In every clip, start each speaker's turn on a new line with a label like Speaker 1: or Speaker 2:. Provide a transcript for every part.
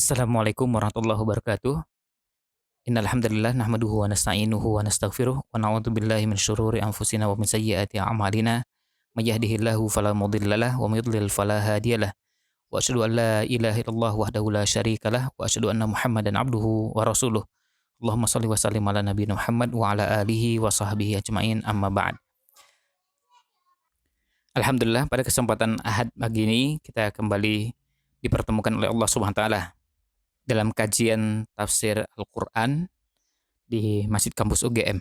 Speaker 1: Assalamualaikum warahmatullahi wabarakatuh. Innal hamdalillah nahmaduhu wa nasta'inuhu wa nastaghfiruh wa na'udzu billahi min syururi anfusina wa min sayyiati a'malina. May yahdihillahu fala mudhillalah wa may yudlil fala hadiyalah. Wa asyhadu an la ilaha illallah wahdahu la syarikalah wa asyhadu anna Muhammadan abduhu wa rasuluh. Allahumma shalli wa sallim ala nabiyina Muhammad wa ala alihi wa sahbihi ajmain amma ba'd. Alhamdulillah pada kesempatan Ahad pagi ini kita kembali dipertemukan oleh Allah Subhanahu wa taala dalam kajian tafsir Al-Quran di Masjid Kampus UGM.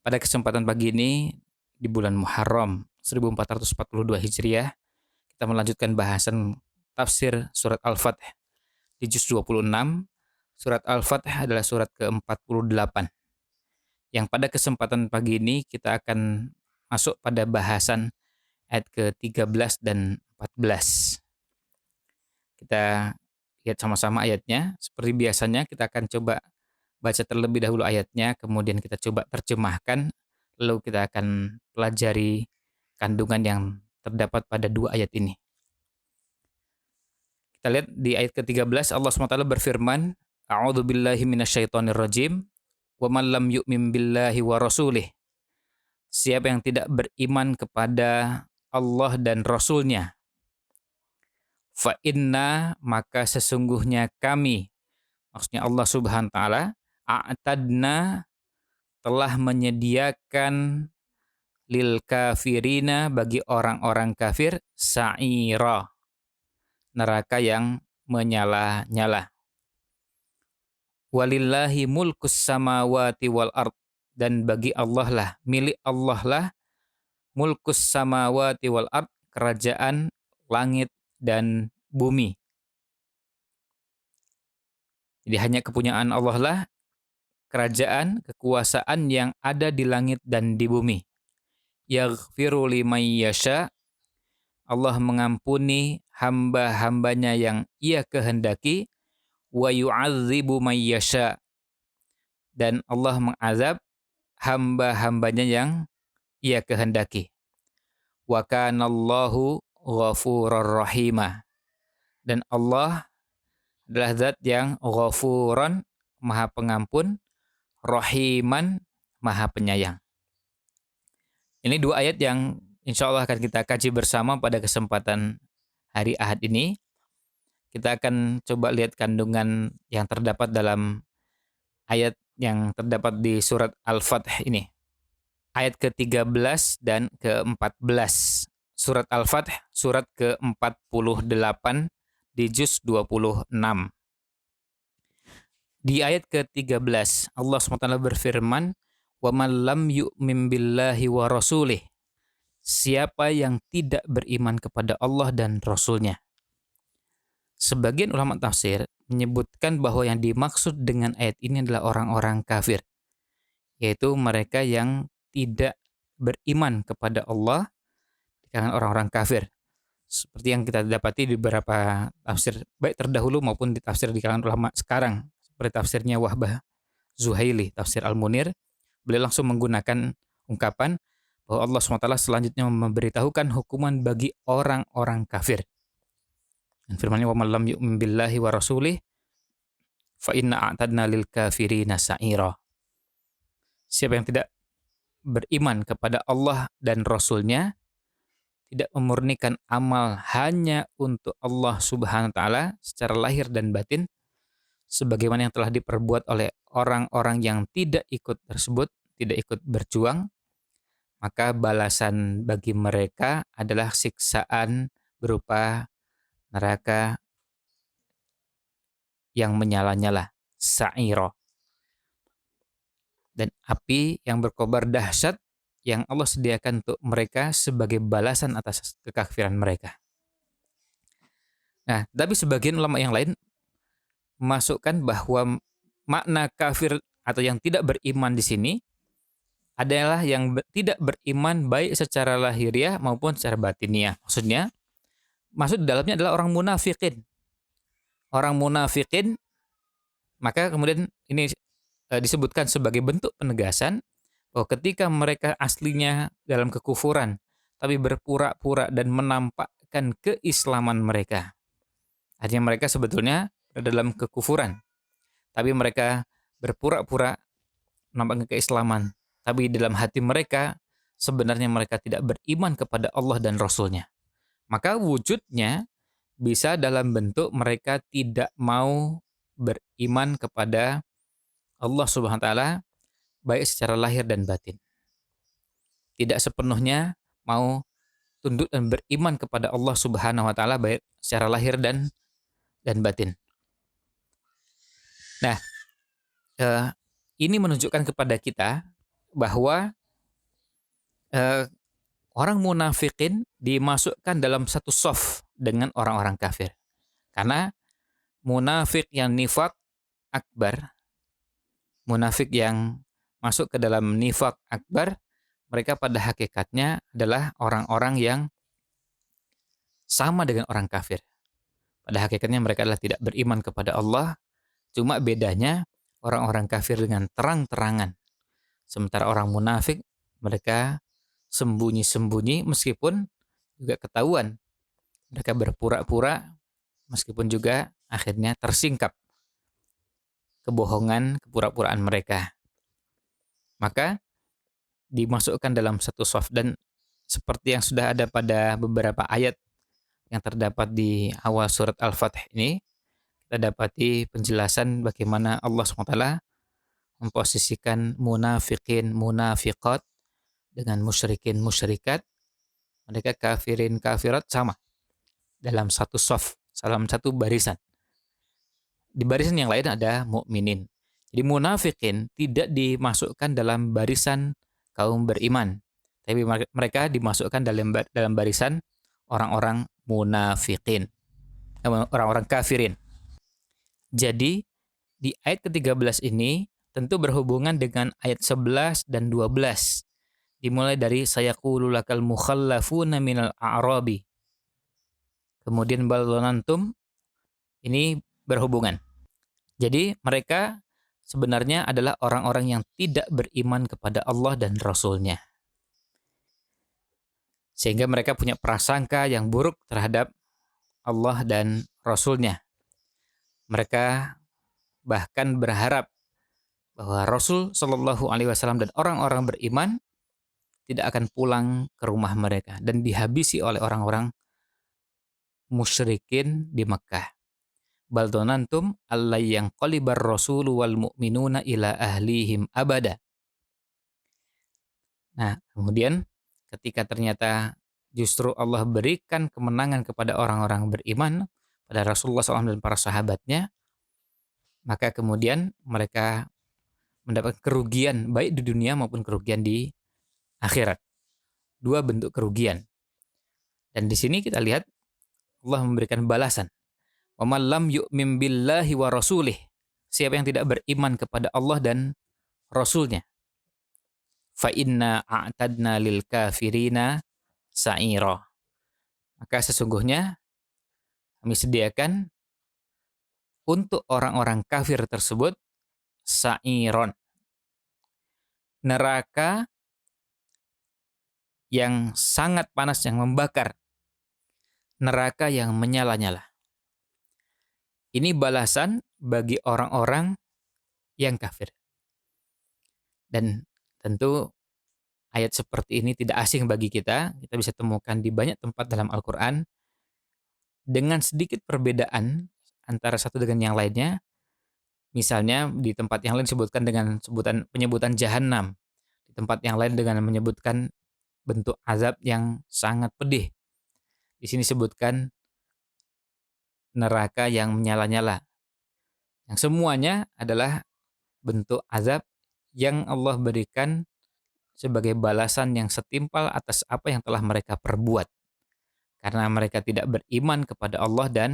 Speaker 1: Pada kesempatan pagi ini, di bulan Muharram 1442 Hijriah, kita melanjutkan bahasan tafsir surat Al-Fatih di juz 26. Surat Al-Fatih adalah surat ke-48. Yang pada kesempatan pagi ini kita akan masuk pada bahasan ayat ke-13 dan 14. Kita lihat sama-sama ayatnya. Seperti biasanya kita akan coba baca terlebih dahulu ayatnya, kemudian kita coba terjemahkan, lalu kita akan pelajari kandungan yang terdapat pada dua ayat ini. Kita lihat di ayat ke-13 Allah SWT berfirman, A'udzu billahi minasyaitonir rajim, wa man lam yu'min billahi wa rasulih. Siapa yang tidak beriman kepada Allah dan Rasulnya, fa inna maka sesungguhnya kami, maksudnya Allah Subhanahu wa taala, a'tadna telah menyediakan lil kafirina bagi orang-orang kafir sa'ira, neraka yang menyala-nyala. Walillahi mulkus samawati wal ard, dan bagi Allah lah, milik Allah lah, mulkus samawati wal ard, kerajaan langit dan bumi. Jadi hanya kepunyaan Allah lah kerajaan, kekuasaan yang ada di langit dan di bumi. Yaghfiru liman yasha, Allah mengampuni hamba-hambanya yang Ia kehendaki, wa yu'adzibu man yasha, dan Allah mengazab hamba-hambanya yang Ia kehendaki. Wa kanallahu ghafurur rahimah, dan Allah adalah zat yang ghafuran, maha pengampun, rahiman, maha penyayang. Ini dua ayat yang insya Allah akan kita kaji bersama pada kesempatan hari Ahad ini. Kita akan coba lihat kandungan yang terdapat dalam ayat yang terdapat di surat Al-Fatih ini. Ayat ke-13 dan ke-14. Surat Al-Fatih, surat ke-48 di juz 26. Di ayat ke-13, Allah SWT berfirman, wa man lam yu'min billahi wa rasulih. Siapa yang tidak beriman kepada Allah dan Rasulnya. Sebagian ulama tafsir menyebutkan bahwa yang dimaksud dengan ayat ini adalah orang-orang kafir, yaitu mereka yang tidak beriman kepada Allah di kalangan orang-orang kafir. Seperti yang kita dapati di beberapa tafsir, baik terdahulu maupun di tafsir di kalangan ulama sekarang, seperti tafsirnya Wahbah Zuhaili, tafsir Al-Munir. Beliau langsung menggunakan ungkapan bahwa Allah SWT selanjutnya memberitahukan hukuman bagi orang-orang kafir. Dan firman-Nya, wa man lam yu'min billahi wa rasulih fa inna a'tadna lil kafirina sa'ira. Siapa yang tidak beriman kepada Allah dan Rasulnya, tidak memurnikan amal hanya untuk Allah Subhanahu wa taala secara lahir dan batin, sebagaimana yang telah diperbuat oleh orang-orang yang tidak ikut tersebut, tidak ikut berjuang, maka balasan bagi mereka adalah siksaan berupa neraka yang menyala-nyala, sa'ira, dan api yang berkobar dahsyat yang Allah sediakan untuk mereka sebagai balasan atas kekafiran mereka. Nah, tapi sebagian ulama yang lain memasukkan bahwa makna kafir atau yang tidak beriman di sini adalah yang tidak beriman baik secara lahiriah maupun secara batiniah. Maksudnya, maksud di dalamnya adalah orang munafikin. Orang munafikin, maka kemudian ini disebutkan sebagai bentuk penegasan bahwa ketika mereka aslinya dalam kekufuran, tapi berpura-pura dan menampakkan keislaman mereka. Artinya mereka sebetulnya dalam kekufuran. Tapi mereka berpura-pura menampakkan keislaman. Tapi dalam hati mereka, sebenarnya mereka tidak beriman kepada Allah dan Rasul-Nya. Maka wujudnya bisa dalam bentuk mereka tidak mau beriman kepada Allah Subhanahu wa taala baik secara lahir dan batin. Tidak sepenuhnya mau tunduk dan beriman kepada Allah Subhanahu wa taala baik secara lahir dan batin. Nah, ini menunjukkan kepada kita bahwa orang munafikin dimasukkan dalam satu shaf dengan orang-orang kafir. Karena munafik yang nifak akbar, munafik yang masuk ke dalam nifak akbar, mereka pada hakikatnya adalah orang-orang yang sama dengan orang kafir. Pada hakikatnya mereka adalah tidak beriman kepada Allah, cuma bedanya orang-orang kafir dengan terang-terangan. Sementara orang munafik, mereka sembunyi-sembunyi meskipun juga ketahuan. Mereka berpura-pura meskipun juga akhirnya tersingkap kebohongan, kepura-puraan mereka. Maka dimasukkan dalam satu shaf, dan seperti yang sudah ada pada beberapa ayat yang terdapat di awal surat Al-Fatih ini, kita dapati penjelasan bagaimana Allah SWT memposisikan munafikin, munafiqat dengan musyrikin, musyrikat, mereka kafirin, kafirat sama dalam satu shaf, dalam satu barisan. Di barisan yang lain ada mukminin. Jadi munafikin tidak dimasukkan dalam barisan kaum beriman, tapi mereka dimasukkan dalam barisan orang-orang munafikin, orang-orang kafirin. Jadi di ayat ke-13 ini tentu berhubungan dengan ayat 11 dan 12. Dimulai dari sayaqulu lakal mukhallafuna minal a'rabi. Kemudian bal dhanantum, ini berhubungan. Jadi mereka sebenarnya adalah orang-orang yang tidak beriman kepada Allah dan Rasul-Nya. Sehingga mereka punya prasangka yang buruk terhadap Allah dan Rasul-Nya. Mereka bahkan berharap bahwa Rasul Shallallahu Alaihi Wasallam dan orang-orang beriman tidak akan pulang ke rumah mereka dan dihabisi oleh orang-orang musyrikin di Mekkah. Bal dhanantum alla yanqalibar rasulu wal mu'minuna ila ahlihim abada. Nah, kemudian ketika ternyata justru Allah berikan kemenangan kepada orang-orang beriman, pada Rasulullah SAW dan para sahabatnya, maka kemudian mereka mendapat kerugian baik di dunia maupun kerugian di akhirat. Dua bentuk kerugian. Dan di sini kita lihat Allah memberikan balasan. Wa man lam yu'min billahi wa rasulih. Siapa yang tidak beriman kepada Allah dan Rasulnya. Fa inna a'tadna lil kafirina sa'ira. Maka sesungguhnya kami sediakan untuk orang-orang kafir tersebut sa'iron. Neraka yang sangat panas, yang membakar. Neraka yang menyala-nyala. Ini balasan bagi orang-orang yang kafir. Dan tentu ayat seperti ini tidak asing bagi kita. Kita bisa temukan di banyak tempat dalam Al-Quran. Dengan sedikit perbedaan antara satu dengan yang lainnya. Misalnya di tempat yang lain disebutkan dengan penyebutan Jahannam. Di tempat yang lain dengan menyebutkan bentuk azab yang sangat pedih. Di sini disebutkan neraka yang menyala-nyala. Yang semuanya adalah bentuk azab yang Allah berikan sebagai balasan yang setimpal atas apa yang telah mereka perbuat. Karena mereka tidak beriman kepada Allah dan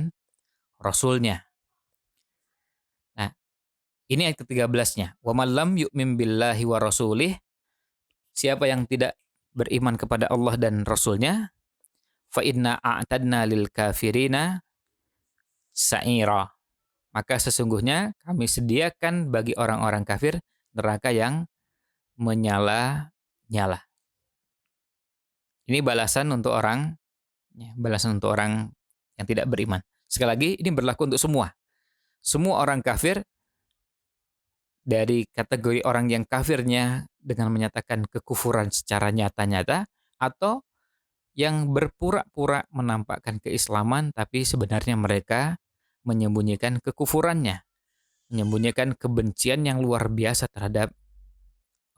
Speaker 1: Rasul-Nya. Nah, ini ayat ke-13-nya. Wa man lam yu'min billahi wa rasulih. Siapa yang tidak beriman kepada Allah dan Rasul-Nya, fa inna a'tadna lil kafirina sa'ira. Maka sesungguhnya kami sediakan bagi orang-orang kafir neraka yang menyala-nyala. Ini balasan untuk orang yang tidak beriman. Sekali lagi, ini berlaku untuk semua. semua orang kafir, dari kategori orang yang kafirnya dengan menyatakan kekufuran secara nyata-nyata, atau yang berpura-pura menampakkan keislaman tapi sebenarnya mereka menyembunyikan kekufurannya, menyembunyikan kebencian yang luar biasa terhadap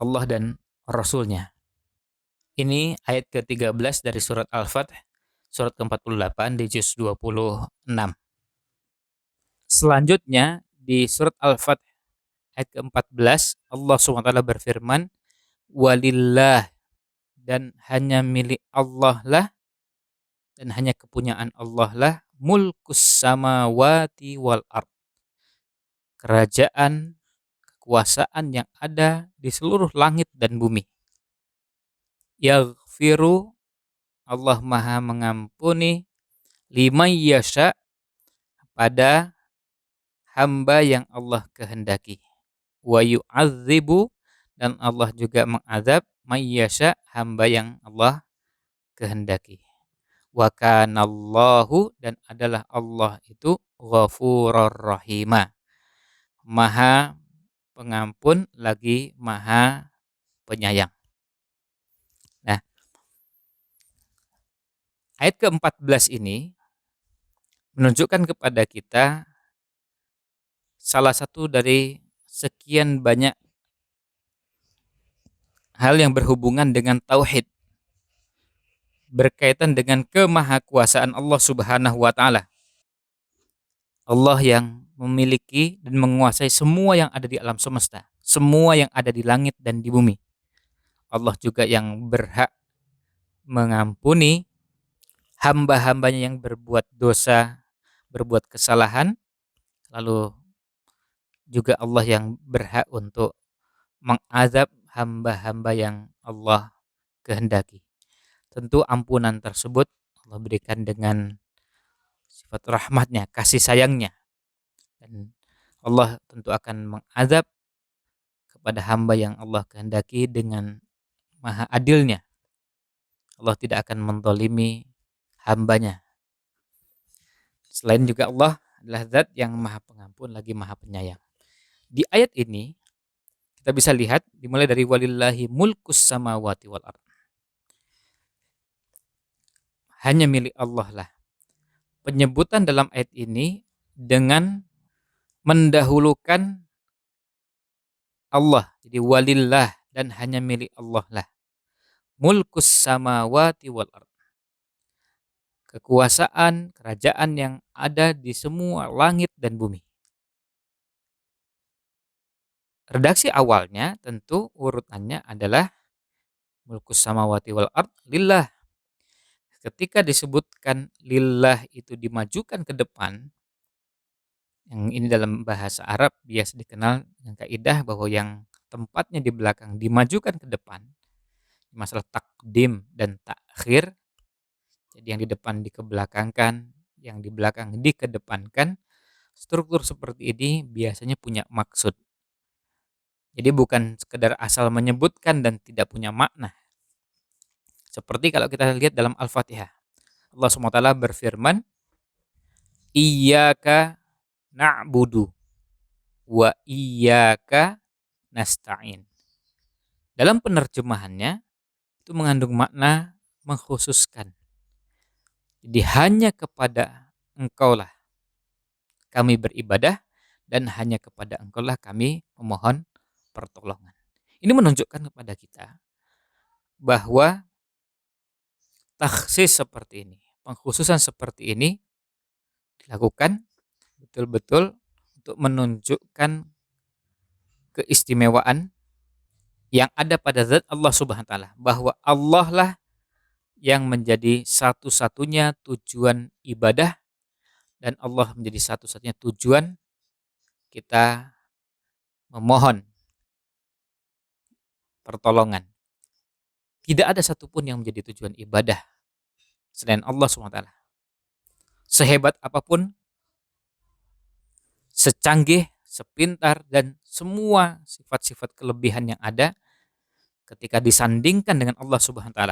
Speaker 1: Allah dan Rasul-Nya. Ini ayat ke-13 dari surat Al-Fath, surat ke-48 di juz 26. Selanjutnya di surat Al-Fath ayat ke-14, Allah SWT berfirman, walillah, dan hanya milik Allah lah, dan hanya kepunyaan Allah lah, mulkus samawati wal ard, kerajaan, kekuasaan yang ada di seluruh langit dan bumi. Yaghfiru, Allah maha mengampuni, liman yasha, pada hamba yang Allah kehendaki. Wa yu'adzibu, dan Allah juga mengazab may yasha, hamba yang Allah kehendaki. Wa kanallahu, dan adalah Allah itu ghafurur rahima, maha pengampun lagi maha penyayang. Nah, ayat ke-14 ini menunjukkan kepada kita salah satu dari sekian banyak hal yang berhubungan dengan tauhid, berkaitan dengan kemahakuasaan Allah Subhanahu wa taala. Allah yang memiliki dan menguasai semua yang ada di alam semesta, semua yang ada di langit dan di bumi. Allah juga yang berhak mengampuni hamba-hambanya yang berbuat dosa, berbuat kesalahan, lalu juga Allah yang berhak untuk mengazab hamba-hamba yang Allah kehendaki. Tentu ampunan tersebut Allah berikan dengan sifat rahmatnya, kasih sayangnya. Dan Allah tentu akan mengazab kepada hamba yang Allah kehendaki dengan maha adilnya. Allah tidak akan menzalimi hambanya. Selain juga Allah adalah zat yang maha pengampun lagi maha penyayang. Di ayat ini kita bisa lihat dimulai dari walillahi mulkus samawati wal ard. Hanya milik Allah lah. Penyebutan dalam ayat ini dengan mendahulukan Allah. Jadi walillah, dan hanya milik Allah lah. Mulkus samawati wal ard. Kekuasaan, kerajaan yang ada di semua langit dan bumi. Redaksi awalnya tentu urutannya adalah mulkus samawati wal ard lillah. Ketika disebutkan lillah itu dimajukan ke depan, yang ini dalam bahasa Arab biasa dikenal dengan kaidah bahwa yang tempatnya di belakang dimajukan ke depan, masalah takdim dan takhir. Jadi yang di depan dikebelakangkan, yang di belakang dikedepankan. Struktur seperti ini biasanya punya maksud. Jadi bukan sekedar asal menyebutkan dan tidak punya makna. Seperti kalau kita lihat dalam Al-Fatihah. Allah SWT berfirman, Iyyaka na'budu wa iyyaka nasta'in. Dalam penerjemahannya itu mengandung makna mengkhususkan. Jadi hanya kepada Engkaulah kami beribadah, dan hanya kepada Engkaulah kami memohon pertolongan. Ini menunjukkan kepada kita bahwa takhsis seperti ini, pengkhususan seperti ini dilakukan betul-betul untuk menunjukkan keistimewaan yang ada pada zat Allah Subhanahu wa taala, bahwa Allah lah yang menjadi satu-satunya tujuan ibadah, dan Allah menjadi satu-satunya tujuan kita memohon pertolongan. Tidak ada satupun yang menjadi tujuan ibadah selain Allah SWT. Sehebat apapun, secanggih, sepintar, dan semua sifat-sifat kelebihan yang ada, ketika disandingkan dengan Allah SWT,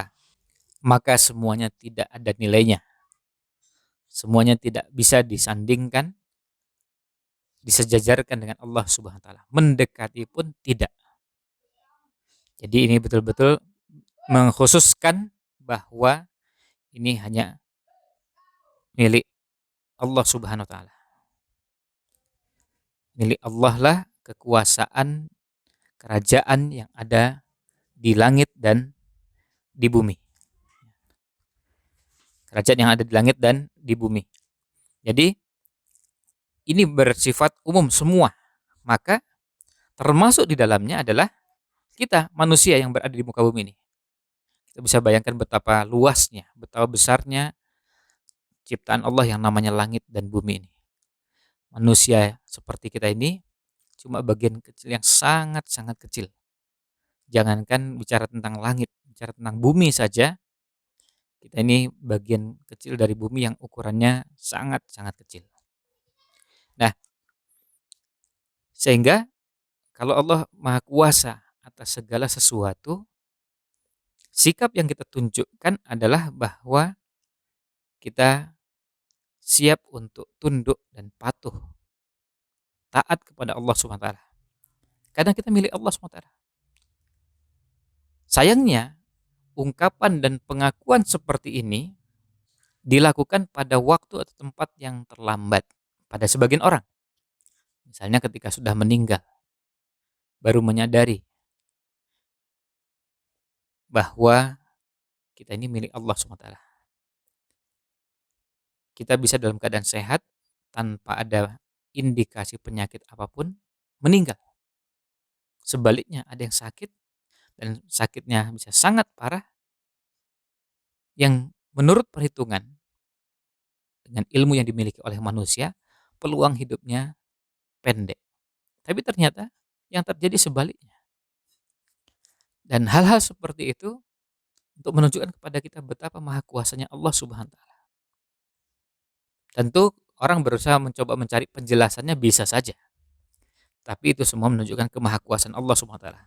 Speaker 1: maka semuanya tidak ada nilainya. Semuanya tidak bisa disandingkan disejajarkan dengan Allah Subhanahu wa taala. Mendekati pun tidak. Jadi ini betul-betul mengkhususkan bahwa ini hanya milik Allah Subhanahu wa taala. Milik Allah lah kekuasaan kerajaan yang ada di langit dan di bumi. Kerajaan yang ada di langit dan di bumi. Jadi ini bersifat umum semua. Maka termasuk di dalamnya adalah kita manusia yang berada di muka bumi ini. Kita bisa bayangkan betapa luasnya, betapa besarnya ciptaan Allah yang namanya langit dan bumi ini. Manusia seperti kita ini cuma bagian kecil yang sangat-sangat kecil. Jangankan bicara tentang langit, bicara tentang bumi saja, kita ini bagian kecil dari bumi yang ukurannya sangat-sangat kecil. Nah, sehingga kalau Allah Maha Kuasa atas segala sesuatu, sikap yang kita tunjukkan adalah bahwa kita siap untuk tunduk dan patuh, taat kepada Allah SWT. Karena kita milik Allah SWT. Sayangnya, ungkapan dan pengakuan seperti ini dilakukan pada waktu atau tempat yang terlambat pada sebagian orang. Misalnya ketika sudah meninggal, baru menyadari bahwa kita ini milik Allah SWT. Kita bisa dalam keadaan sehat tanpa ada indikasi penyakit apapun meninggal. Sebaliknya ada yang sakit dan sakitnya bisa sangat parah yang menurut perhitungan dengan ilmu yang dimiliki oleh manusia peluang hidupnya pendek. Tapi ternyata yang terjadi sebaliknya. Dan hal-hal seperti itu untuk menunjukkan kepada kita betapa maha kuasanya Allah Subhanahu wa taala. Tentu orang berusaha mencoba mencari penjelasannya bisa saja. Tapi itu semua menunjukkan kemahakuasaan Allah Subhanahu wa taala.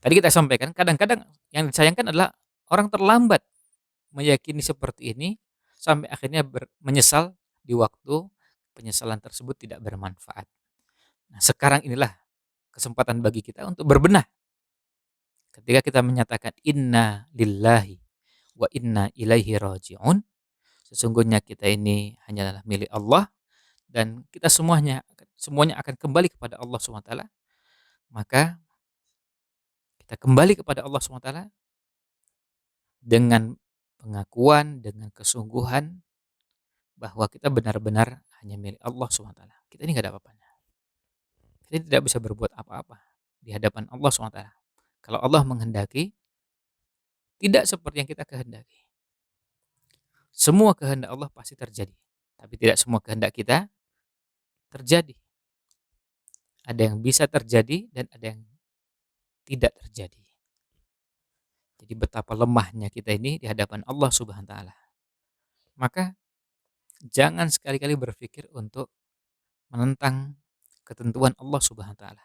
Speaker 1: Tadi kita sampaikan kadang-kadang yang disayangkan adalah orang terlambat meyakini seperti ini sampai akhirnya menyesal di waktu penyesalan tersebut tidak bermanfaat. Nah, sekarang inilah kesempatan bagi kita untuk berbenah. Ketika kita menyatakan inna lillahi wa inna ilaihi raji'un, sesungguhnya kita ini hanyalah milik Allah dan kita semuanya akan kembali kepada Allah SWT. Maka kita kembali kepada Allah SWT dengan pengakuan, dengan kesungguhan bahwa kita benar-benar hanya milik Allah SWT. Kita ini gak ada apa-apanya. Kita tidak bisa berbuat apa-apa di hadapan Allah SWT. Kalau Allah menghendaki, tidak seperti yang kita kehendaki. Semua kehendak Allah pasti terjadi, tapi tidak semua kehendak kita terjadi. Ada yang bisa terjadi dan ada yang tidak terjadi. Jadi betapa lemahnya kita ini di hadapan Allah Subhanahu wa taala. Maka jangan sekali-kali berpikir untuk menentang ketentuan Allah Subhanahu wa taala.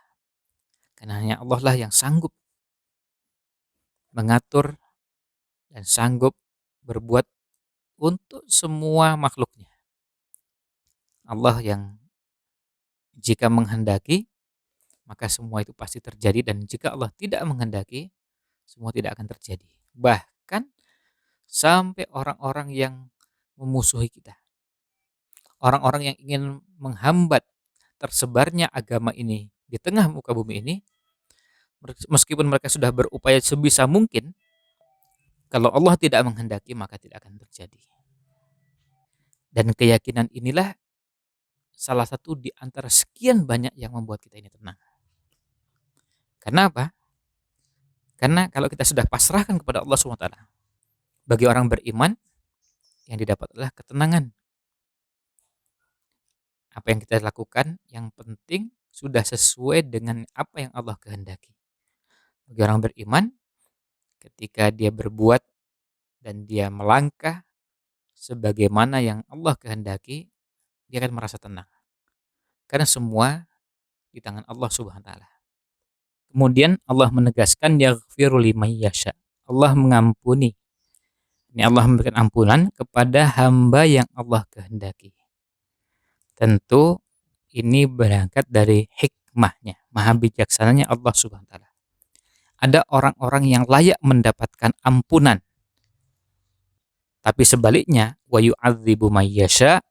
Speaker 1: Karena hanya Allah lah yang sanggup mengatur dan sanggup berbuat untuk semua makhluknya. Allah yang jika menghendaki maka semua itu pasti terjadi, dan jika Allah tidak menghendaki semua tidak akan terjadi. Bahkan sampai orang-orang yang memusuhi kita, orang-orang yang ingin menghambat tersebarnya agama ini di tengah muka bumi ini, meskipun mereka sudah berupaya sebisa mungkin, kalau Allah tidak menghendaki maka tidak akan terjadi. Dan keyakinan inilah salah satu di antara sekian banyak yang membuat kita ini tenang. Karena apa? Karena kalau kita sudah pasrahkan kepada Allah SWT, bagi orang beriman yang didapat adalah ketenangan. Apa yang kita lakukan yang penting sudah sesuai dengan apa yang Allah kehendaki. Bagi orang beriman, ketika dia berbuat dan dia melangkah sebagaimana yang Allah kehendaki, dia akan merasa tenang. Karena semua di tangan Allah Subhanahu wa taala. Kemudian Allah menegaskan yaghfiru liman yasha. Allah mengampuni. Ini Allah memberikan ampunan kepada hamba yang Allah kehendaki. Tentu ini berangkat dari hikmahnya, maha bijaksananya Allah Subhanahu wa taala. Ada orang-orang yang layak mendapatkan ampunan, tapi sebaliknya wa yu'adzibu may yasha,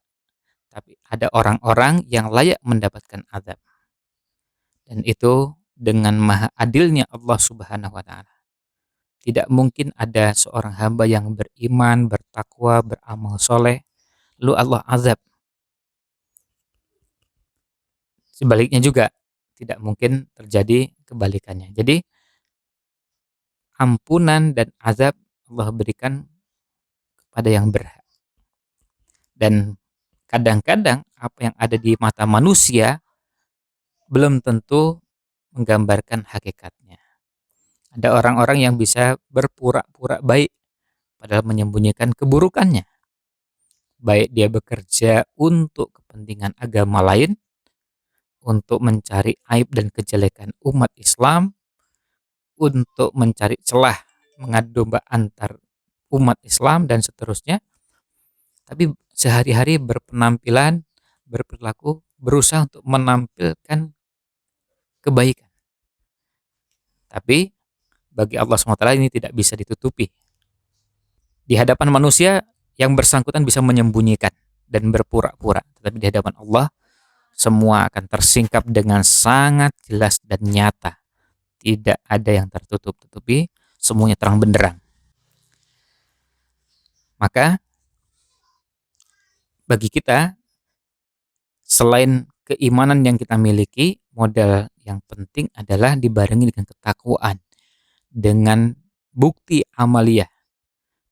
Speaker 1: tapi ada orang-orang yang layak mendapatkan azab. Dan itu dengan maha adilnya Allah Subhanahu wa taala. Tidak mungkin ada seorang hamba yang beriman, bertakwa, beramal soleh, lalu Allah azab. Sebaliknya juga, tidak mungkin terjadi kebalikannya. Jadi, ampunan dan azab Allah berikan kepada yang berhak. Dan kadang-kadang apa yang ada di mata manusia belum tentu menggambarkan hakikatnya. Ada orang-orang yang bisa berpura-pura baik, padahal menyembunyikan keburukannya. Baik dia bekerja untuk kepentingan agama lain, untuk mencari aib dan kejelekan umat Islam, untuk mencari celah mengadu domba antar umat Islam dan seterusnya. Tapi sehari-hari berpenampilan, berperilaku, berusaha untuk menampilkan kebaikan. Tapi bagi Allah SWT ini tidak bisa ditutupi. Di hadapan manusia yang bersangkutan bisa menyembunyikan dan berpura-pura, tetapi di hadapan Allah semua akan tersingkap dengan sangat jelas dan nyata. Tidak ada yang tertutup-tutupi, semuanya terang benderang. Maka bagi kita, selain keimanan yang kita miliki, modal yang penting adalah dibarengi dengan ketakwaan, dengan bukti amaliyah,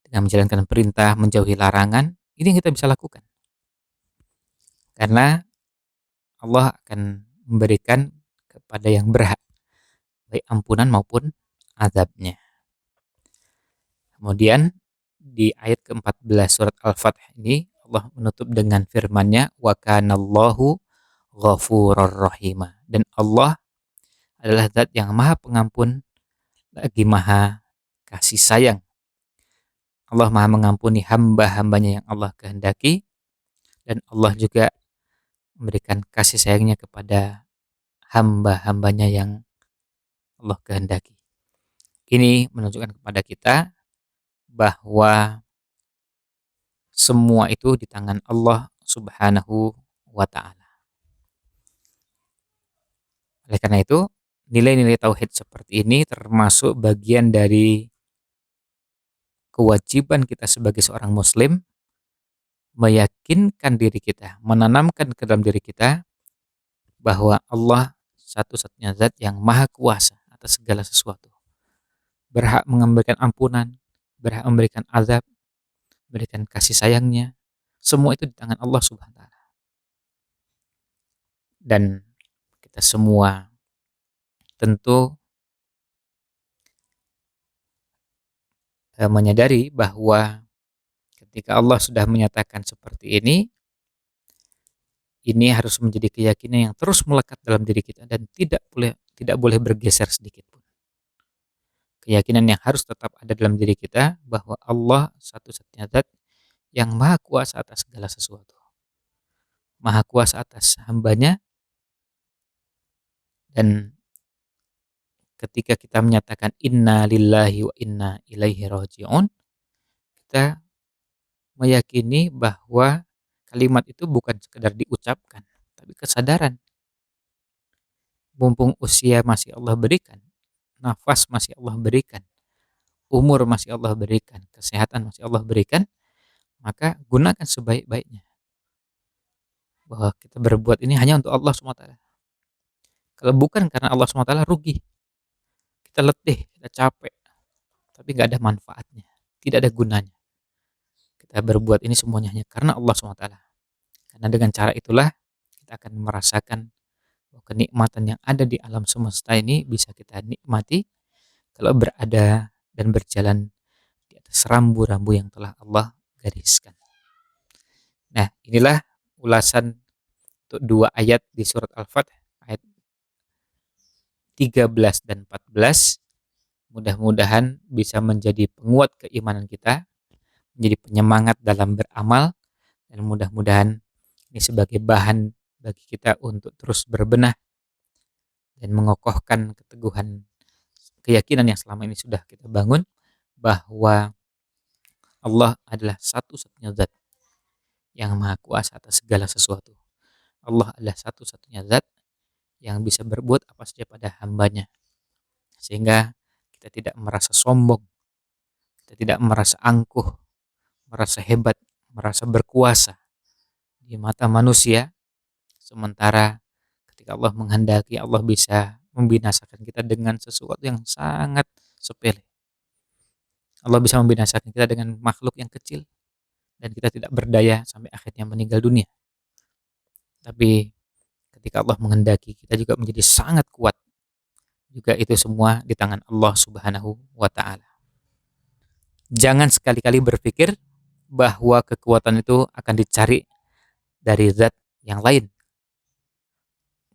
Speaker 1: dengan menjalankan perintah, menjauhi larangan. Ini yang kita bisa lakukan, karena Allah akan memberikan kepada yang berhak, baik ampunan maupun azabnya. Kemudian di ayat ke-14 surat Al-Fath ini Allah menutup dengan firman-Nya, wa kanallahu ghafurur rahima, dan Allah adalah zat yang maha pengampun lagi maha kasih sayang. Allah maha mengampuni hamba-hambanya yang Allah kehendaki, dan Allah juga memberikan kasih sayangnya kepada hamba-hambanya yang Allah kehendaki. Ini menunjukkan kepada kita bahwa semua itu di tangan Allah Subhanahu wa ta'ala. Oleh karena itu, nilai-nilai tauhid seperti ini termasuk bagian dari kewajiban kita sebagai seorang muslim, meyakinkan diri kita, menanamkan ke dalam diri kita bahwa Allah satu-satunya zat yang maha kuasa atas segala sesuatu, berhak memberikan ampunan, berhak memberikan azab, memberikan kasih sayangnya. Semua itu di tangan Allah Subhanahu wa ta'ala. Dan kita semua tentu menyadari bahwa ketika Allah sudah menyatakan seperti ini harus menjadi keyakinan yang terus melekat dalam diri kita dan tidak boleh bergeser sedikit pun. Keyakinan yang harus tetap ada dalam diri kita bahwa Allah satu-satunya zat yang maha kuasa atas segala sesuatu, maha kuasa atas hambanya. Dan ketika kita menyatakan inna lillahi wa inna ilaihi raji'un, kita meyakini bahwa kalimat itu bukan sekedar diucapkan, tapi kesadaran. Mumpung usia masih Allah berikan, nafas masih Allah berikan, umur masih Allah berikan, kesehatan masih Allah berikan, maka gunakan sebaik-baiknya. Bahwa kita berbuat ini hanya untuk Allah SWT. Kalau bukan karena Allah SWT, rugi. Kita letih, kita capek, tapi gak ada manfaatnya, tidak ada gunanya. Kita berbuat ini semuanya hanya karena Allah SWT. Karena dengan cara itulah kita akan merasakan bahwa kenikmatan yang ada di alam semesta ini bisa kita nikmati kalau berada dan berjalan di atas rambu-rambu yang telah Allah gariskan. Nah, inilah ulasan untuk dua ayat di surat Al-Fath, ayat 13 dan 14. Mudah-mudahan bisa menjadi penguat keimanan kita, menjadi penyemangat dalam beramal, dan mudah-mudahan ini sebagai bahan bagi kita untuk terus berbenah dan mengokohkan keteguhan keyakinan yang selama ini sudah kita bangun, bahwa Allah adalah satu-satunya zat yang maha kuasa atas segala sesuatu. Allah adalah satu-satunya zat yang bisa berbuat apa saja pada hambanya. Sehingga kita tidak merasa sombong, kita tidak merasa angkuh, merasa hebat, merasa berkuasa di mata manusia. Sementara ketika Allah menghendaki, Allah bisa membinasakan kita dengan sesuatu yang sangat sepele. Allah bisa membinasakan kita dengan makhluk yang kecil dan kita tidak berdaya sampai akhirnya meninggal dunia. Tapi ketika Allah menghendaki, kita juga menjadi sangat kuat. Juga itu semua di tangan Allah Subhanahu wa Ta'ala. Jangan sekali-kali berpikir bahwa kekuatan itu akan dicari dari zat yang lain.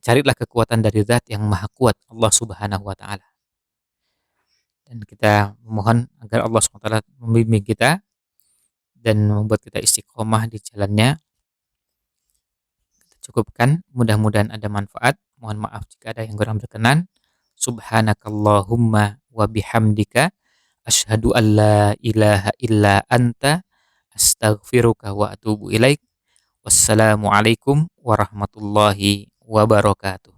Speaker 1: Carilah kekuatan dari zat yang maha kuat, Allah Subhanahu wa Ta'ala. Dan kita memohon agar Allah Subhanahu wa Ta'ala membimbing kita dan membuat kita istiqomah di jalannya. Kita cukupkan, mudah-mudahan ada manfaat. Mohon maaf jika ada yang kurang berkenan. Subhanakallahumma wa bihamdika asyhadu an la ilaha illa anta astaghfiruka wa atubu ilaik. Wassalamualaikum warahmatullahi wabarakatuh.